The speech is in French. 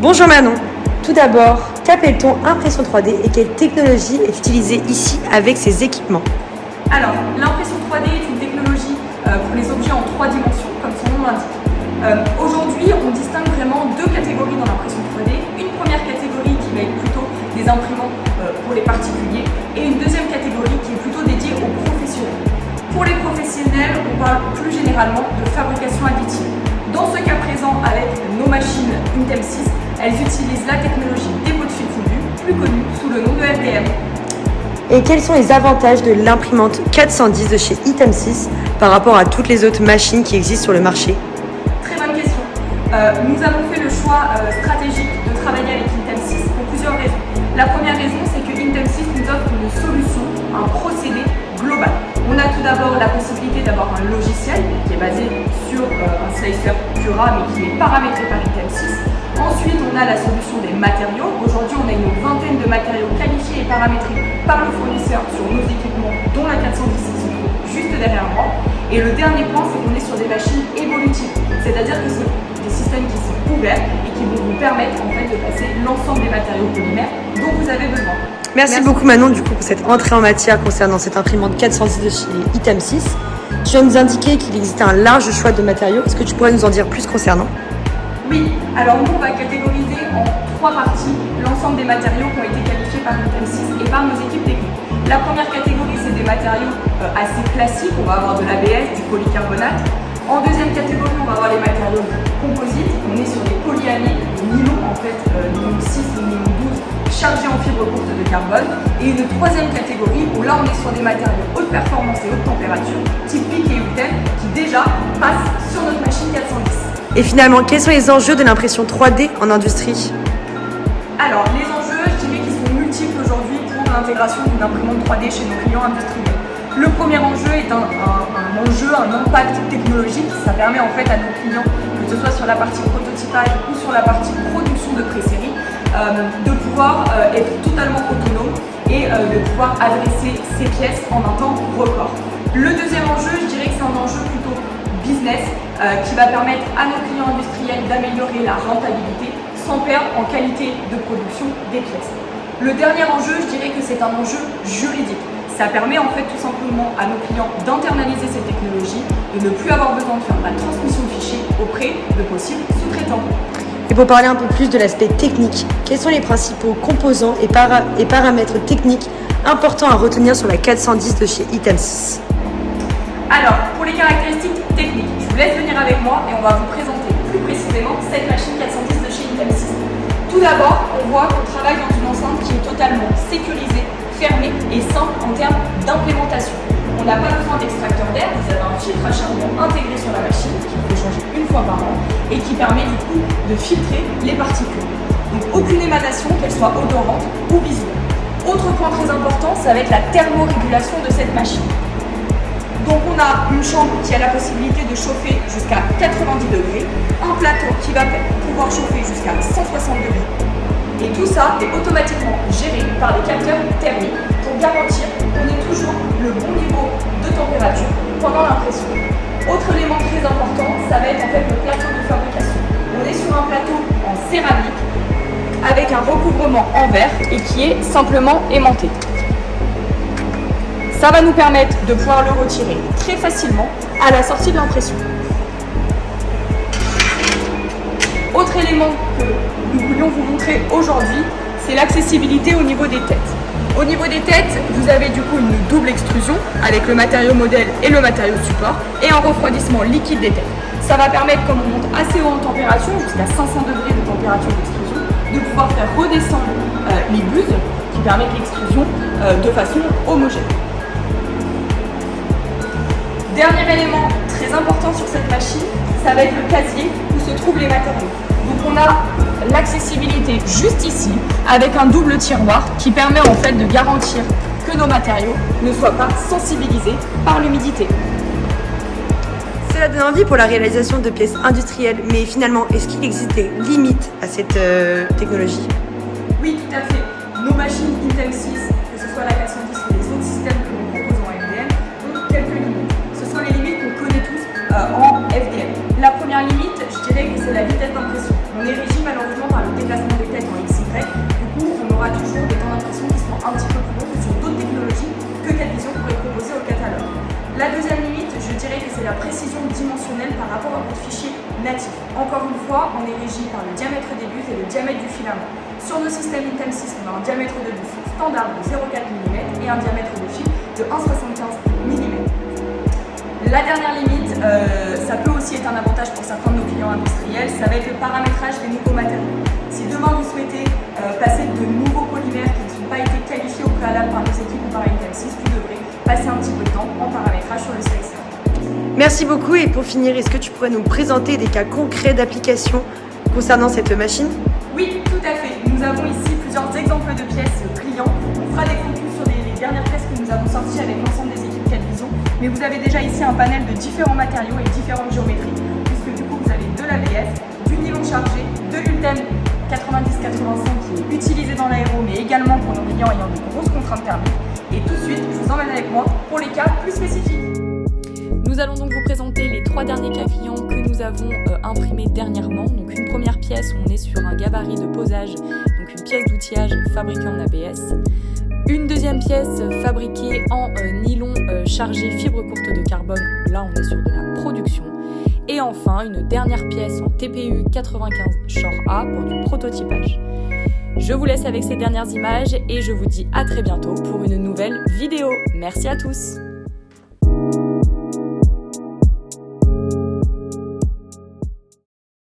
Bonjour Manon. Tout d'abord, qu'appelle-t-on impression 3D et quelle technologie est utilisée ici avec ces équipements? Alors, l'impression 3D est une technologie pour les objets en 3 dimensions, comme son nom l'indique. Aujourd'hui, on distingue vraiment 2 catégories dans l'impression 3D. Une première catégorie qui va être plutôt des imprimantes pour les particuliers et une deuxième catégorie qui est plutôt dédiée aux professionnels. Pour les professionnels, on parle plus généralement de fabrication additive. Dans ce cas présent, avec nos machines Intem 6, elles utilisent la technologie dépôt de fil fondu, plus connue sous le nom de FDM. Et quels sont les avantages de l'imprimante 410 de chez Intem 6 par rapport à toutes les autres machines qui existent sur le marché? Très bonne question. Nous avons fait le choix stratégique de travailler avec Intem 6 pour plusieurs raisons. La première raison, c'est que Intem 6 nous offre une solution, un procédé global. On a tout d'abord la possibilité d'avoir un logiciel qui est basé sur un slicer Cura mais qui est paramétré par Intem 6. Ensuite, on a la solution des matériaux. Aujourd'hui, on a une vingtaine de matériaux qualifiés et paramétrés par le fournisseur sur nos équipements, dont la 410 qui se trouve juste derrière moi. Et le dernier point, c'est qu'on est sur des machines évolutives. C'est-à-dire que c'est des systèmes qui sont ouverts et qui vont vous permettre en fait de passer l'ensemble des matériaux polymères dont vous avez besoin. Merci beaucoup Manon du coup pour cette entrée en matière concernant cette imprimante 410 de chez Item 6. Tu viens de nous indiquer qu'il existait un large choix de matériaux. Est-ce que tu pourrais nous en dire plus concernant? Oui, alors nous on va catégoriser en 3 parties l'ensemble des matériaux qui ont été qualifiés par Intem 6 et par nos équipes techniques. La première catégorie, c'est des matériaux assez classiques. On va avoir de l'ABS, du polycarbonate. En deuxième catégorie, on va avoir les matériaux composites. On est sur des polyamides, des nylons en fait, nylon 6 et nylon 12, chargés en fibres courtes de carbone. Et une troisième catégorie où là on est sur des matériaux haute performance et haute température, type PIC et UTEM, qui déjà passent sur notre machine 410. Et finalement, quels sont les enjeux de l'impression 3D en industrie? Alors, les enjeux, je dirais qu'ils sont multiples aujourd'hui pour l'intégration d'une imprimante 3D chez nos clients industriels. Le premier enjeu est un impact technologique. Ça permet en fait à nos clients, que ce soit sur la partie prototypage ou sur la partie production de pré-série, de pouvoir être totalement autonome et de pouvoir adresser ces pièces en un temps record. Le deuxième enjeu, je dirais que c'est un enjeu plutôt business qui va permettre à nos clients industriels d'améliorer la rentabilité sans perdre en qualité de production des pièces. Le dernier enjeu, je dirais que c'est un enjeu juridique. Ça permet en fait tout simplement à nos clients d'internaliser ces technologies, de ne plus avoir besoin de faire la transmission de fichiers auprès de possibles sous-traitants. Et pour parler un peu plus de l'aspect technique, quels sont les principaux composants et paramètres techniques importants à retenir sur la 410 de chez Item 6? Alors, pour les caractéristiques techniques, je vous laisse venir avec moi et on va vous présenter plus précisément cette machine 410 de chez Intem 6. Tout d'abord, on voit qu'on travaille dans une enceinte qui est totalement sécurisée, fermée et simple en termes d'implémentation. On n'a pas besoin d'extracteur d'air, vous avez un filtre à charbon intégré sur la machine qui peut changer une fois par an et qui permet du coup de filtrer les particules. Donc aucune émanation, qu'elle soit odorante ou visuelle. Autre point très important, ça va être la thermorégulation de cette machine. Donc on a une chambre qui a la possibilité de chauffer jusqu'à 90 degrés, un plateau qui va pouvoir chauffer jusqu'à 160 degrés. Et tout ça est automatiquement géré par les capteurs thermiques pour garantir qu'on ait toujours le bon niveau de température pendant l'impression. Autre élément très important, ça va être en fait le plateau de fabrication. On est sur un plateau en céramique avec un recouvrement en verre et qui est simplement aimanté. Ça va nous permettre de pouvoir le retirer très facilement à la sortie de l'impression. Autre élément que nous voulions vous montrer aujourd'hui, c'est l'accessibilité au niveau des têtes. Au niveau des têtes, vous avez du coup une double extrusion avec le matériau modèle et le matériau support et un refroidissement liquide des têtes. Ça va permettre, comme on monte assez haut en température, jusqu'à 500 degrés de température d'extrusion, de pouvoir faire redescendre les buses qui permettent l'extrusion de façon homogène. Dernier élément très important sur cette machine, ça va être le casier où se trouvent les matériaux. Donc on a l'accessibilité juste ici avec un double tiroir qui permet en fait de garantir que nos matériaux ne soient pas sensibilisés par l'humidité. Cela donne envie pour la réalisation de pièces industrielles, mais finalement, est-ce qu'il existe des limites à cette technologie? Oui, tout à fait. Nos machines Intem 6, que ce soit la 410 ou les autres systèmes que nous proposons en FDM, ont quelques limites. Ce sont les limites qu'on connaît tous en FDM. La première limite, je dirais que c'est la vitesse d'impression. On est régi malheureusement par le déplacement on est régi par le diamètre des bus et le diamètre du filament. Sur nos systèmes Item 6, on a un diamètre de bus standard de 0,4 mm et un diamètre de fil de 1,75 mm. La dernière limite, ça peut aussi être un avantage pour certains de nos clients industriels, ça va être le paramétrage des nouveaux matériaux. Si demain vous souhaitez passer de nouveaux polymères qui ne sont pas été qualifiés au préalable par nos équipes ou par Item 6, vous devrez passer un petit peu de temps en paramétrage sur le sélectionneur. Merci beaucoup et pour finir, est-ce que tu pourrais nous présenter des cas concrets d'application concernant cette machine? Oui, tout à fait. Nous avons ici plusieurs exemples de pièces clients. On fera des focus sur les dernières pièces que nous avons sorties avec l'ensemble des équipes 4 Vision. Mais vous avez déjà ici un panel de différents matériaux et différentes géométries, puisque du coup vous avez de l'ABS, du nylon chargé, de l'Ultem 90-85 qui est utilisé dans l'aéro, mais également pour nos clients ayant de grosses contraintes thermiques. Et tout de suite, je vous emmène avec moi pour les cas plus spécifiques. Nous allons donc vous présenter les 3 derniers cas clients que nous avons imprimés dernièrement. Donc une première pièce, on est sur un gabarit de posage, donc une pièce d'outillage fabriquée en ABS. Une deuxième pièce fabriquée en nylon chargé fibre courte de carbone, là on est sur de la production. Et enfin une dernière pièce en TPU 95 Shore A pour du prototypage. Je vous laisse avec ces dernières images et je vous dis à très bientôt pour une nouvelle vidéo. Merci à tous.